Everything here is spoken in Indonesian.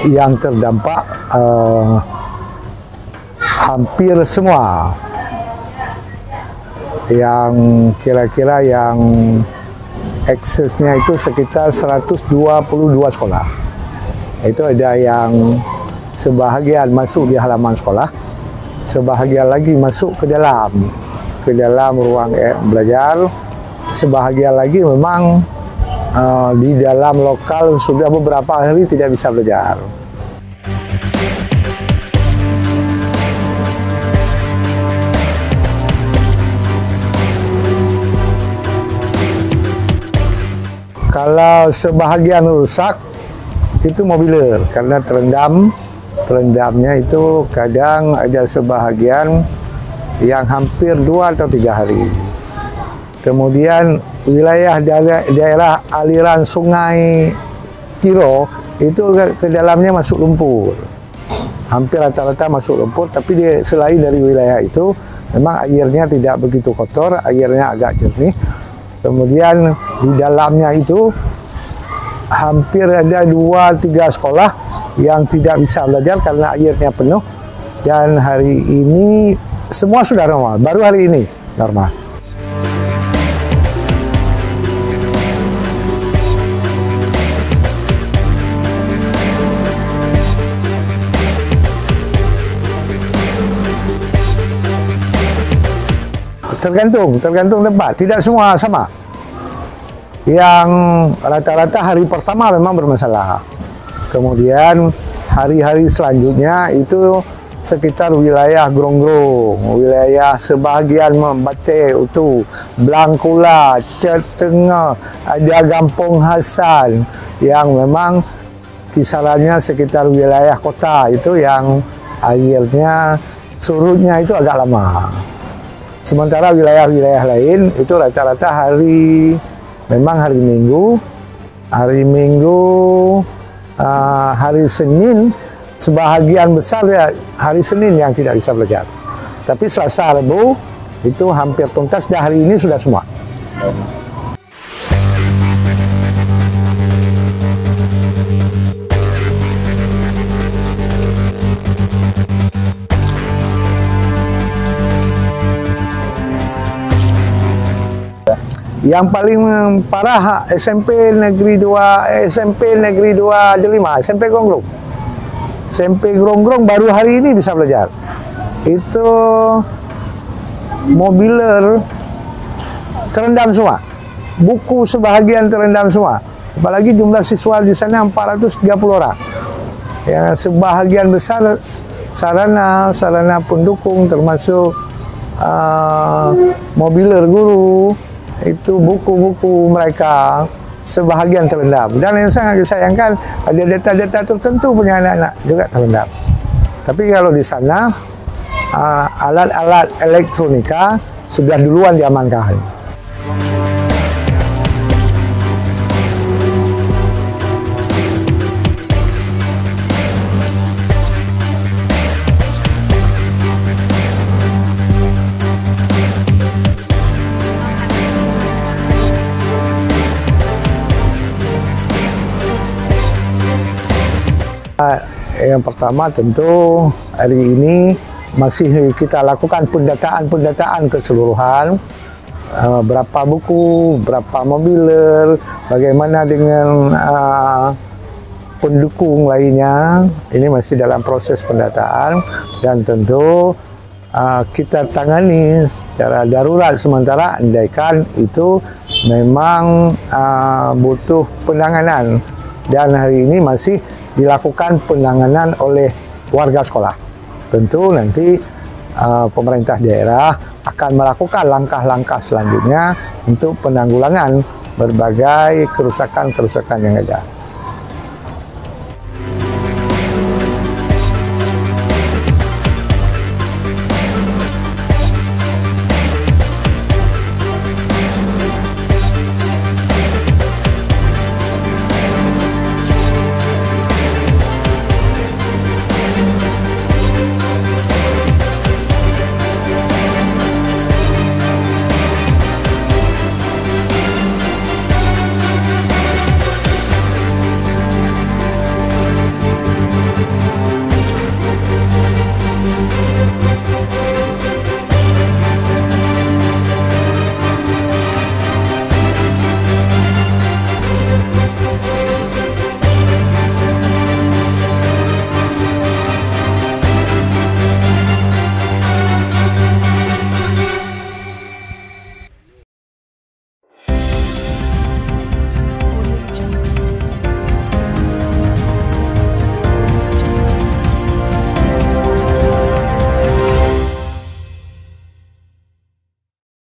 yang terdampak hampir semua, yang kira-kira yang aksesnya itu sekitar 122 sekolah. Itu ada yang sebahagian masuk di halaman sekolah, sebahagian lagi masuk ke dalam ruang belajar, sebahagian lagi memang di dalam lokal sudah beberapa hari tidak bisa belajar. Kalau sebahagian rusak itu mobiler karena terendamnya itu kadang ada sebahagian yang hampir 2 atau 3 hari. Kemudian wilayah daerah aliran sungai Ciro itu ke dalamnya masuk lumpur, hampir rata-rata masuk lumpur, tapi selain dari wilayah itu memang airnya tidak begitu kotor, airnya agak jernih. Kemudian di dalamnya itu hampir ada 2-3 sekolah yang tidak bisa belajar karena airnya penuh, dan hari ini semua sudah normal, baru hari ini normal. Tergantung tempat, tidak semua sama. Yang rata-rata hari pertama memang bermasalah. Kemudian hari-hari selanjutnya itu sekitar wilayah Gronggong, wilayah sebahagian Bate Utu, Blangkula, Cetengah, ada Gampong Hasan yang memang kisarannya sekitar wilayah kota itu yang airnya surutnya itu agak lama. Sementara wilayah-wilayah lain itu rata-rata hari Minggu, hari Senin, sebahagian besar ya hari Senin yang tidak bisa belajar. Tapi Selasa, Rabu itu hampir tuntas, dan hari ini sudah semua. Yang paling parah SMP Negeri 2, SMP Negeri 2 Delima, SMP Gronggong. SMP Gronggong baru hari ini bisa belajar. Itu mobiler terendam semua. Buku sebahagian terendam semua. Apalagi jumlah siswa di sana 430 orang. Ya, sebahagian besar sarana pendukung termasuk mobiler guru, itu buku-buku mereka sebahagian terendam. Dan yang sangat disayangkan, ada data-data tertentu punya anak-anak juga terendam. Tapi kalau di sana alat-alat elektronika sudah duluan diamankan. Yang pertama tentu hari ini masih kita lakukan pendataan keseluruhan, berapa buku, berapa mobiler, bagaimana dengan pendukung lainnya, ini masih dalam proses pendataan, dan tentu kita tangani secara darurat sementara andaikan itu memang butuh penanganan, dan hari ini masih dilakukan penanganan oleh warga sekolah. Tentu nanti pemerintah daerah akan melakukan langkah-langkah selanjutnya untuk penanggulangan berbagai kerusakan-kerusakan yang ada.